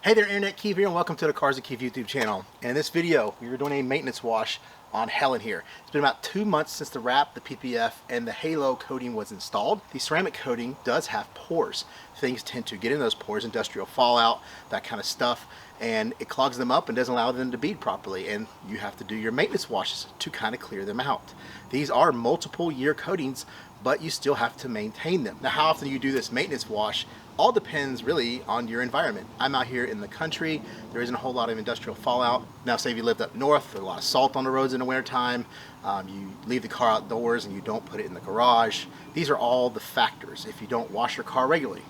Hey there, Internet Keith here, and welcome to the Cars and Keith YouTube channel. And in this video, we are doing a maintenance wash on Helen here. It's been about 2 months since the wrap, the PPF, and the halo coating was installed. The ceramic coating does have pores. Things tend to get in those pores, industrial fallout, that kind of stuff, and it clogs them up and doesn't allow them to bead properly, and you have to do your maintenance washes to kind of clear them out. These are multiple year coatings, but you still have to maintain them. Now, how often you do this maintenance wash all depends really on your environment. I'm out here in the country. There isn't a whole lot of industrial fallout. Now, say if you lived up north, there's a lot of salt on the roads in the wintertime. You leave the car outdoors and you don't put it in the garage. These are all the factors. If you don't wash your car regularly,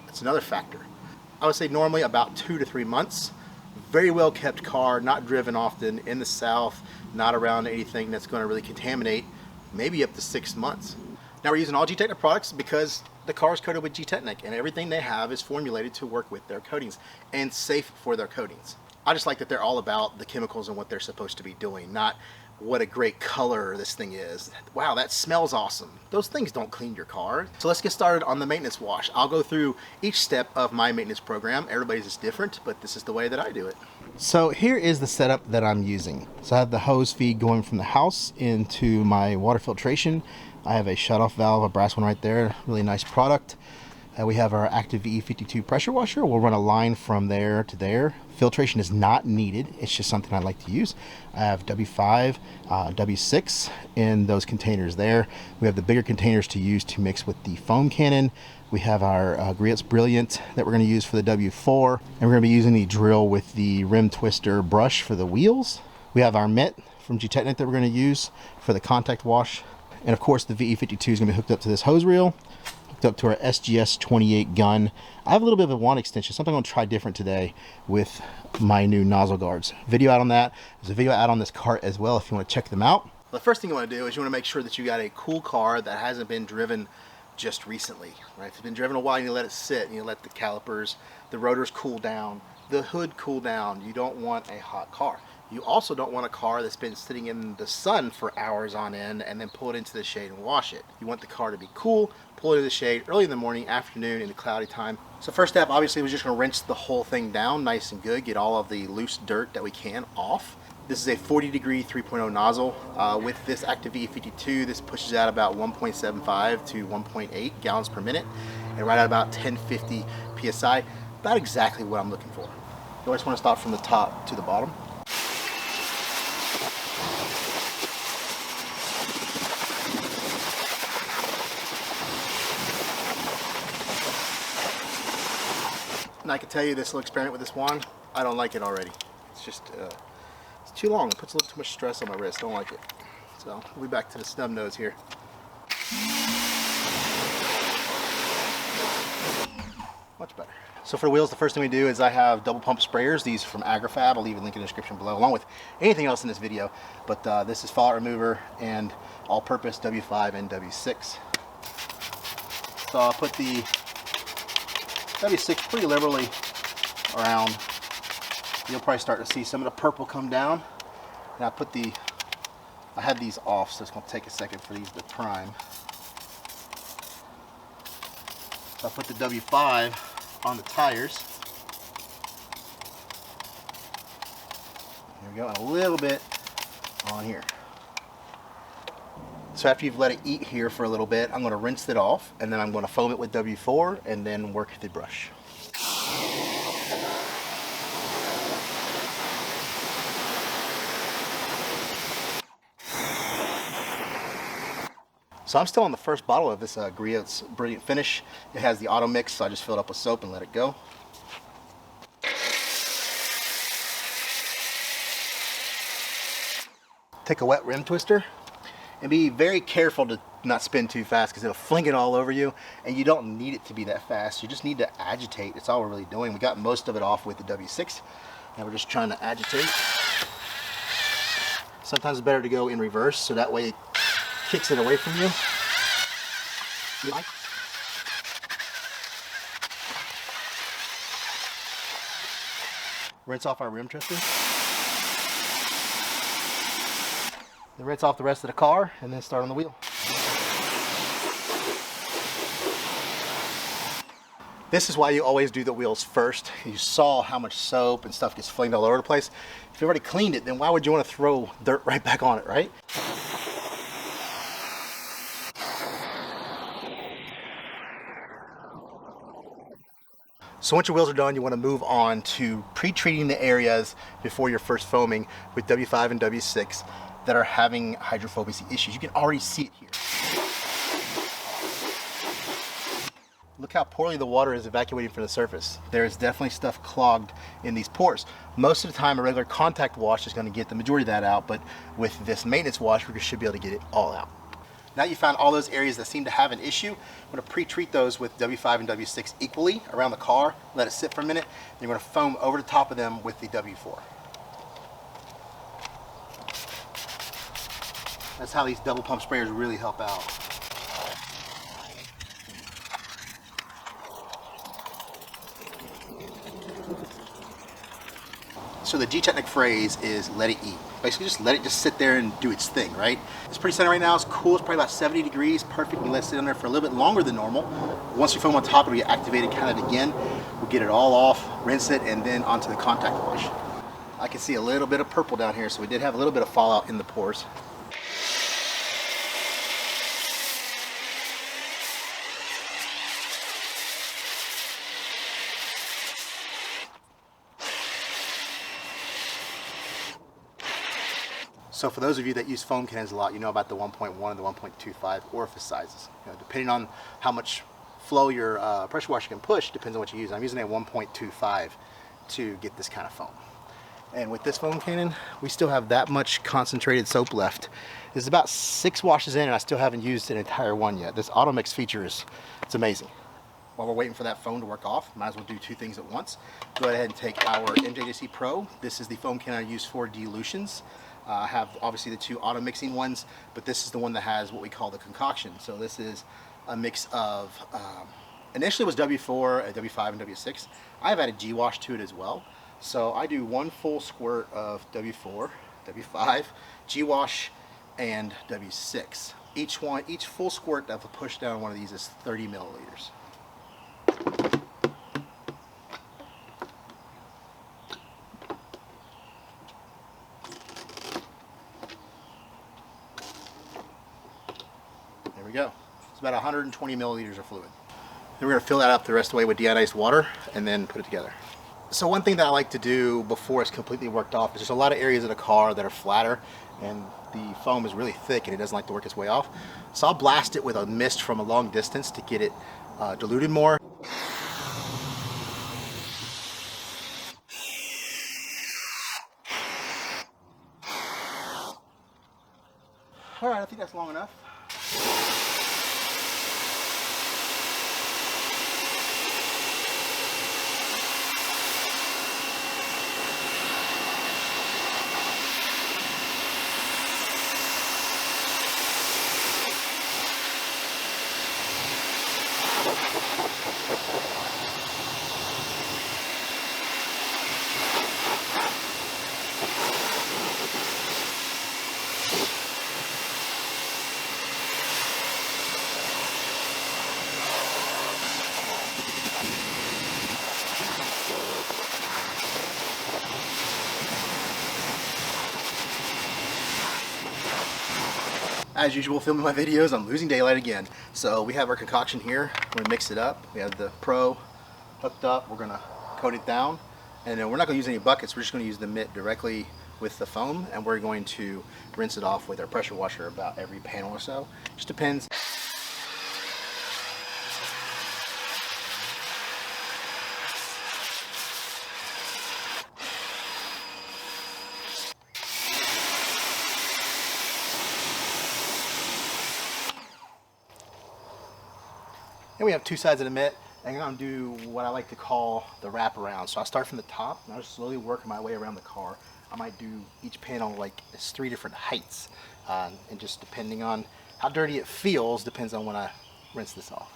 that's another factor. I would say normally about 2 to 3 months. Very well kept car, not driven often, in the south, not around anything that's going to really contaminate, maybe up to 6 months. Now, we're using all Gtechniq products because the car is coated with Gtechniq, and everything they have is formulated to work with their coatings and safe for their coatings. I just like that they're all about the chemicals and what they're supposed to be doing, not what a great color this thing is. Wow, that smells awesome. Those things don't clean your car. So let's get started on the maintenance wash. I'll go through each step of my maintenance program. Everybody's is different, but this is the way that I do it. So here is the setup that I'm using. So I have the hose feed going from the house into my water filtration. I have a shutoff valve, a brass one right there, really nice product. We have our active VE52 pressure washer. We'll run a line from there to there. Filtration is not needed. It's just something I like to use. I have W5, W6 in those containers there. We have the bigger containers to use to mix with the foam cannon. We have our GWASH Brilliant that we're going to use for the W4. And we're going to be using the drill with the rim twister brush for the wheels. We have our mitt from Gtechniq that we're going to use for the contact wash. And of course the VE52 is going to be hooked up to this hose reel, hooked up to our SGS 28 gun. I have a little bit of a wand extension, something I'm going to try different today with my new nozzle guards. Video out on that. There's a video out on this cart as well if you want to check them out. The first thing you want to do is you want to make sure that you got a cool car that hasn't been driven just recently. Right? If it's been driven a while, you need to let it sit, and you let the calipers, the rotors cool down, the hood cool down. You don't want a hot car. You also don't want a car that's been sitting in the sun for hours on end and then pull it into the shade and wash it. You want the car to be cool, pull it into the shade early in the morning, afternoon, in the cloudy time. So first step, obviously, was just going to rinse the whole thing down nice and good, get all of the loose dirt that we can off. This is a 40 degree 3.0 nozzle. With this active VE52, this pushes out about 1.75 to 1.8 gallons per minute, and right at about 1050 PSI, about exactly what I'm looking for. You always want to start from the top to the bottom. And I can tell you this little experiment with this wand, I don't like it already. It's just, it's too long. It puts a little too much stress on my wrist. Don't like it. So we'll be back to the snub nose here. Much better. So for the wheels, the first thing we do is I have double pump sprayers. These are from AgriFab. I'll leave a link in the description below, along with anything else in this video. But this is fallout remover and all-purpose W5 and W6. So I'll put the W6 pretty liberally around. You'll probably start to see some of the purple come down. And I had these off, so it's going to take a second for these to prime. So I put the W5 on the tires. Here we go, and a little bit on here. So after you've let it eat here for a little bit, I'm going to rinse it off, and then I'm going to foam it with W4 and then work the brush. So I'm still on the first bottle of this GWASH Brilliant Finish. It has the auto mix, so I just fill it up with soap and let it go. Take a wet rim twister. And be very careful to not spin too fast because it'll fling it all over you, and you don't need it to be that fast. You just need to agitate. That's all we're really doing. We got most of it off with the W6, and we're just trying to agitate. Sometimes it's better to go in reverse, so that way it kicks it away from you. Rinse off our rim twister. Then rinse off the rest of the car and then start on the wheel. This is why you always do the wheels first. You saw how much soap and stuff gets flamed all over the place. If you already cleaned it, then why would you want to throw dirt right back on it, right? So once your wheels are done, you want to move on to pre-treating the areas before your first foaming with W5 and W6 that are having hydrophobic issues. You can already see it here. Look how poorly the water is evacuating from the surface. There is definitely stuff clogged in these pores. Most of the time, a regular contact wash is going to get the majority of that out, but with this maintenance wash, we should be able to get it all out. Now you found all those areas that seem to have an issue. I'm going to pre-treat those with W5 and W6 equally around the car, let it sit for a minute, and you're going to foam over the top of them with the W4. That's how these double pump sprayers really help out. So the Gtechniq phrase is let it eat. Basically just let it just sit there and do its thing, right? It's pretty sunny right now, it's cool, it's probably about 70 degrees, perfect. You let it sit in there for a little bit longer than normal. Once you foam on top, it'll get activated kind of again. We'll get it all off, rinse it, and then onto the contact wash. I can see a little bit of purple down here, so we did have a little bit of fallout in the pores. So for those of you that use foam cannons a lot, you know about the 1.1 and the 1.25 orifice sizes. You know, depending on how much flow your pressure washer can push, depends on what you use. I'm using a 1.25 to get this kind of foam. And with this foam cannon, we still have that much concentrated soap left. There's about 6 washes in and I still haven't used an entire one yet. This auto mix feature it's amazing. While we're waiting for that foam to work off, might as well do 2 things at once. Go ahead and take our MJJC Pro. This is the foam cannon I use for dilutions. I have obviously the 2 auto mixing ones, but this is the one that has what we call the concoction. So this is a mix of, initially it was W4, W5, and W6. I've added GWASH to it as well. So I do 1 full squirt of W4, W5, GWASH, and W6. Each full squirt that will push down one of these is 30 milliliters. There we go. It's about 120 milliliters of fluid. Then we're going to fill that up the rest of the way with deionized water and then put it together. So one thing that I like to do before it's completely worked off is there's a lot of areas of the car that are flatter and the foam is really thick and it doesn't like to work its way off. So I'll blast it with a mist from a long distance to get it diluted more. All right, I think that's long enough. As usual, filming my videos, I'm losing daylight again. So we have our concoction here. We're gonna mix it up. We have the Pro hooked up. We're gonna coat it down. And then we're not gonna use any buckets. We're just gonna use the mitt directly with the foam. And we're going to rinse it off with our pressure washer about every panel or so. Just depends. And we have 2 sides of the mitt, and I'm going to do what I like to call the wraparound. So I'll start from the top, and I'll just slowly work my way around the car. I might do each panel like it's 3 different heights, and just depending on how dirty it feels, depends on when I rinse this off.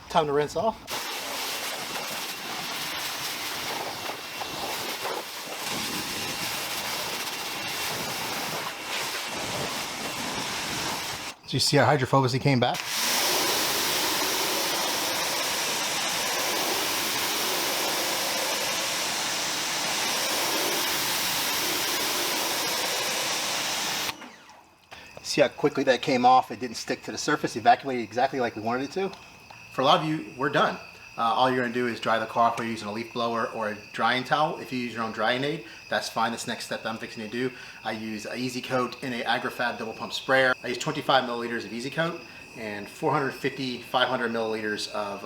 Time to rinse off. So you see how hydrophobically came back? See how quickly that came off? It didn't stick to the surface, evacuated exactly like we wanted it to. For a lot of you, we're done. All you're gonna do is dry the car off by using a leaf blower or a drying towel. If you use your own drying aid, that's fine. That's the next step that I'm fixing to do. I use a Easy Coat in a AgriFab double pump sprayer. I use 25 milliliters of Easy Coat and 450, 500 milliliters of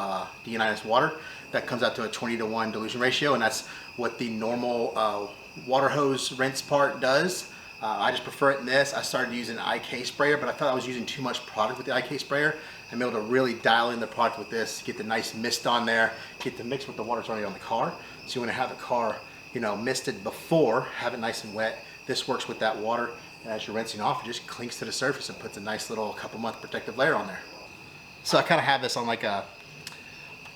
deionized water. That comes out to a 20-to-1 dilution ratio, and that's what the normal water hose rinse part does. I just prefer it in this. I started using an IK sprayer, but I thought I was using too much product with the IK sprayer. I'm able to really dial in the product with this, get the nice mist on there, get the mix with the water that's already on the car. So you want to have the car, you know, misted before, have it nice and wet. This works with that water, and as you're rinsing off, it just clinks to the surface and puts a nice little couple-month protective layer on there. So I kind of have this on like a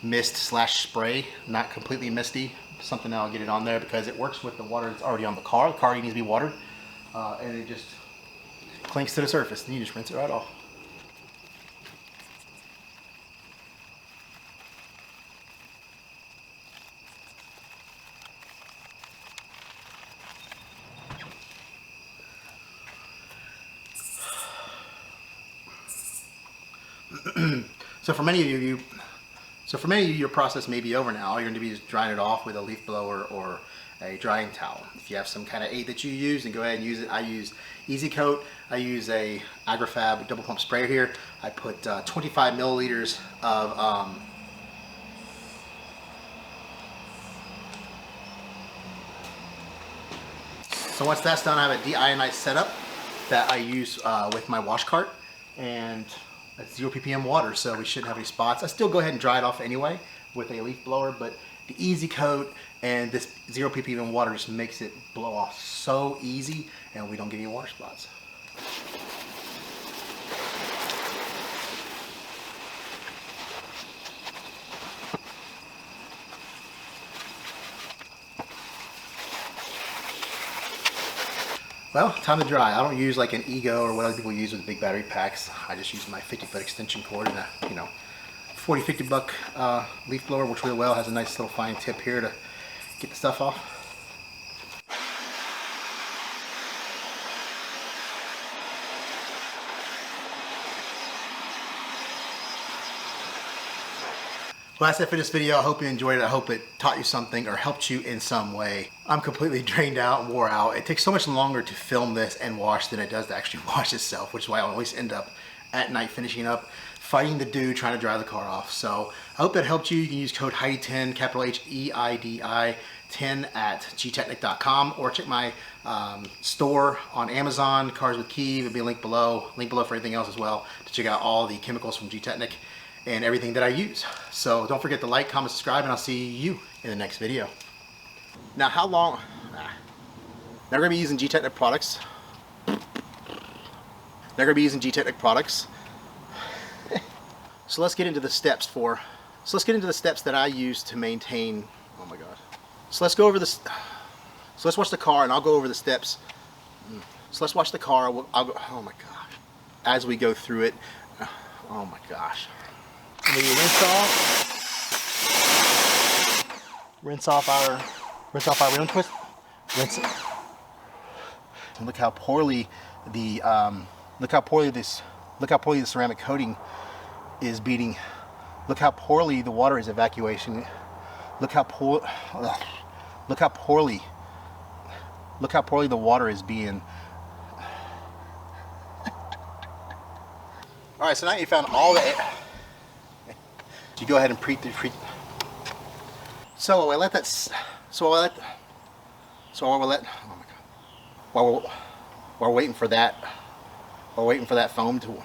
mist/spray, not completely misty. Something that I'll get it on there because it works with the water that's already on the car. The car needs to be watered. And it just clinks to the surface, and you just rinse it right off. So for many of you, your process may be over now. All you're going to be is drying it off with a leaf blower or a drying towel. If you have some kind of aid that you use, then go ahead and use it. I use Easy Coat. I use a AgriFab double pump sprayer here. I put 25 milliliters of so once that's done, I have a deionized setup that I use with my wash cart, and it's 0 ppm water, so we shouldn't have any spots. I still go ahead and dry it off anyway with a leaf blower, but the Easy Coat and this 0 ppm water just makes it blow off so easy, and we don't get any water spots. Well, time to dry. I don't use like an Ego or what other people use with big battery packs. I just use my 50-foot extension cord and a, you know, 40-50 buck leaf blower, works really well. Has a nice little fine tip here to get the stuff off. Well, that's it for this video. I hope you enjoyed it. I hope it taught you something or helped you in some way. I'm completely drained out and wore out. It takes so much longer to film this and wash than it does to actually wash itself, which is why I always end up at night finishing up, fighting the dew, trying to dry the car off. So I hope that helped you. You can use code Heidi10, capital H-E-I-D-I 10 at Gtechniq.com, or check my store on Amazon, Cars with Key. There'll be a link below for everything else as well, to check out all the chemicals from Gtechniq and everything that I use. So don't forget to like, comment, subscribe, and I'll see you in the next video. Now how long, now we're gonna be using Gtechniq products. So let's get into the steps that I use to maintain, oh my God. So let's go over this, so let's watch the car and I'll go over the steps. So let's watch the car, I'll go, oh my gosh. As we go through it, oh my gosh. And then you rinse off our rim twist. Rinse it. And look how poorly the ceramic coating is beating. Look how poorly the water is evacuation. Look how poorly the water is being. All right, so now you found all the air. You go ahead and pre. So I let that. Oh my God. While we're waiting for that foam to